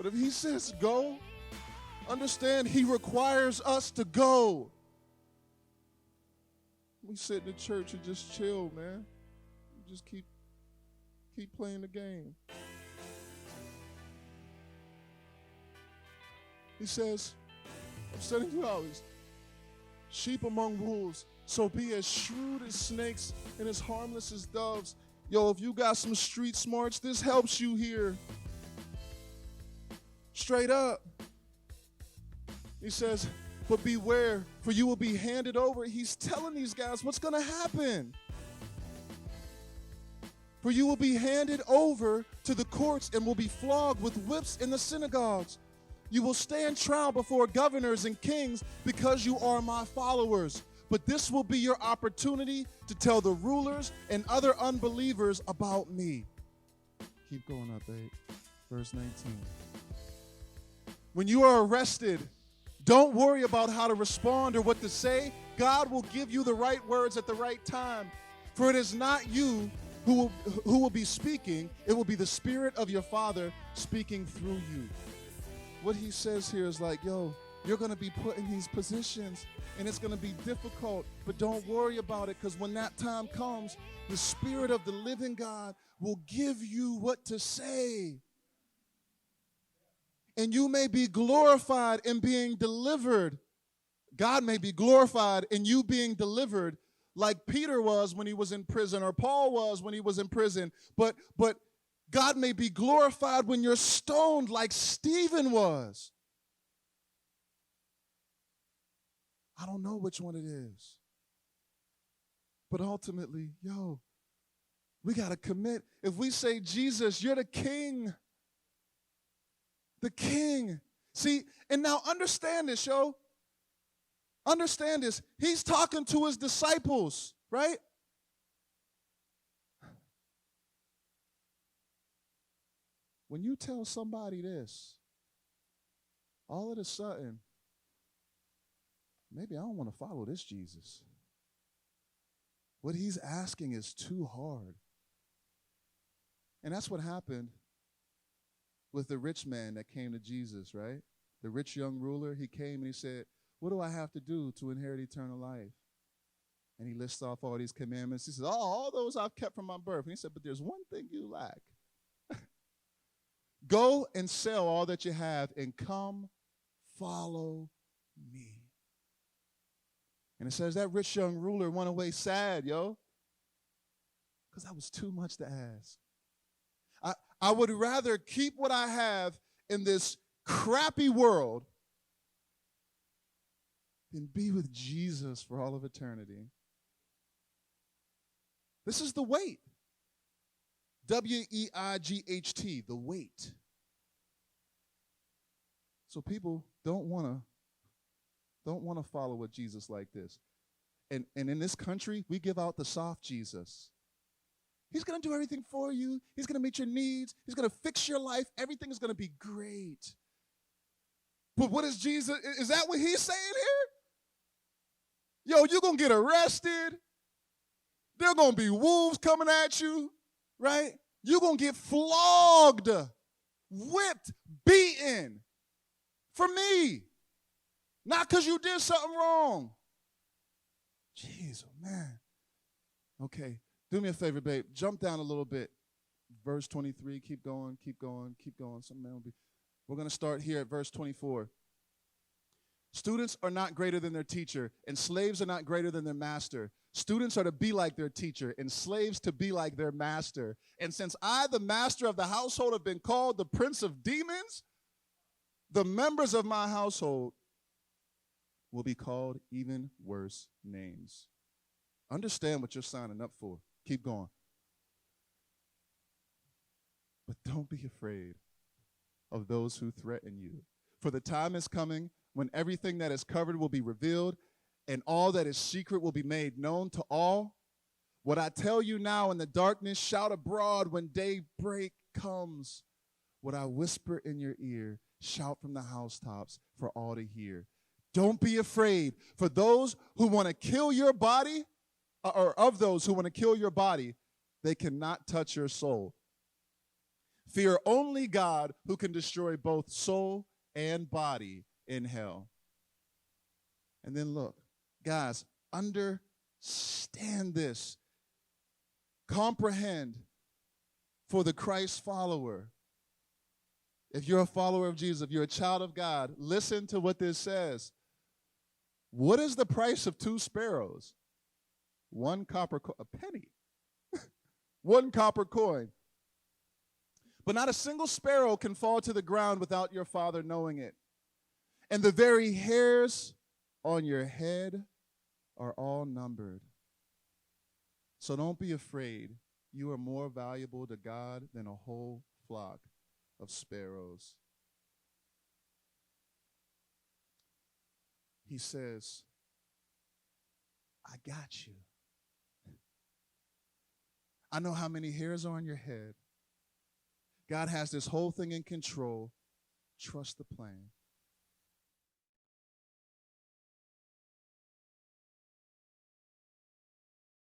if he says go, understand he requires us to go. We sit in the church and just chill, man. We just keep playing the game. He says, I'm sending you out as sheep among wolves, so be as shrewd as snakes and as harmless as doves. Yo, if you got some street smarts, this helps you here. Straight up. He says, but beware, for you will be handed over. He's telling these guys what's going to happen. For you will be handed over to the courts and will be flogged with whips in the synagogues. You will stand trial before governors and kings because you are my followers. But this will be your opportunity to tell the rulers and other unbelievers about me. Keep going up, babe. Verse 19. When you are arrested, don't worry about how to respond or what to say. God will give you the right words at the right time. For it is not you who will be speaking. It will be the Spirit of your Father speaking through you. What he says here is like, yo, you're going to be put in these positions, and it's going to be difficult, but don't worry about it, because when that time comes, the Spirit of the living God will give you what to say. And you may be glorified in being delivered. God may be glorified in you being delivered like Peter was when he was in prison, or Paul was when he was in prison. But God may be glorified when you're stoned like Stephen was. I don't know which one it is. But ultimately, yo, we got to commit. If we say, Jesus, you're the king. The king. See, and now understand this, yo. Understand this. He's talking to his disciples, right? When you tell somebody this, all of a sudden, maybe I don't want to follow this Jesus. What he's asking is too hard. And that's what happened with the rich man that came to Jesus, right? The rich young ruler, he came and he said, what do I have to do to inherit eternal life? And he lists off all these commandments. He says, oh, all those I've kept from my birth. And he said, but there's one thing you lack. Go and sell all that you have and come follow me. And it says that rich young ruler went away sad, yo, because that was too much to ask. I would rather keep what I have in this crappy world than be with Jesus for all of eternity. This is the weight. W-E-I-G-H-T, the weight. So people don't want to follow a Jesus like this. And in this country, we give out the soft Jesus. He's going to do everything for you. He's going to meet your needs. He's going to fix your life. Everything is going to be great. But what is Jesus? Is that what he's saying here? Yo, you're going to get arrested. There are going to be wolves coming at you, right? You're going to get flogged, whipped, beaten for me. Not because you did something wrong. Jeez, oh man. Okay. Do me a favor, babe. Jump down a little bit. Verse 23. Keep going, keep going, keep going. We're going to start here at verse 24. Students are not greater than their teacher, and slaves are not greater than their master. Students are to be like their teacher, and slaves to be like their master. And since I, the master of the household, have been called the prince of demons, the members of my household will be called even worse names. Understand what you're signing up for. Keep going. But don't be afraid of those who threaten you. For the time is coming when everything that is covered will be revealed, and all that is secret will be made known to all. What I tell you now in the darkness, shout abroad when daybreak comes. What I whisper in your ear, shout from the housetops for all to hear. Don't be afraid. For those who want to kill your body, or of those who want to kill your body, they cannot touch your soul. Fear only God, who can destroy both soul and body in hell. And then look, guys, understand this. Comprehend for the Christ follower. If you're a follower of Jesus, if you're a child of God, listen to what this says. What is the price of 2 sparrows? 1 copper coin, a penny. 1 copper coin. But not a single sparrow can fall to the ground without your Father knowing it. And the very hairs on your head are all numbered. So don't be afraid. You are more valuable to God than a whole flock of sparrows. He says, I got you. I know how many hairs are on your head. God has this whole thing in control. Trust the plan.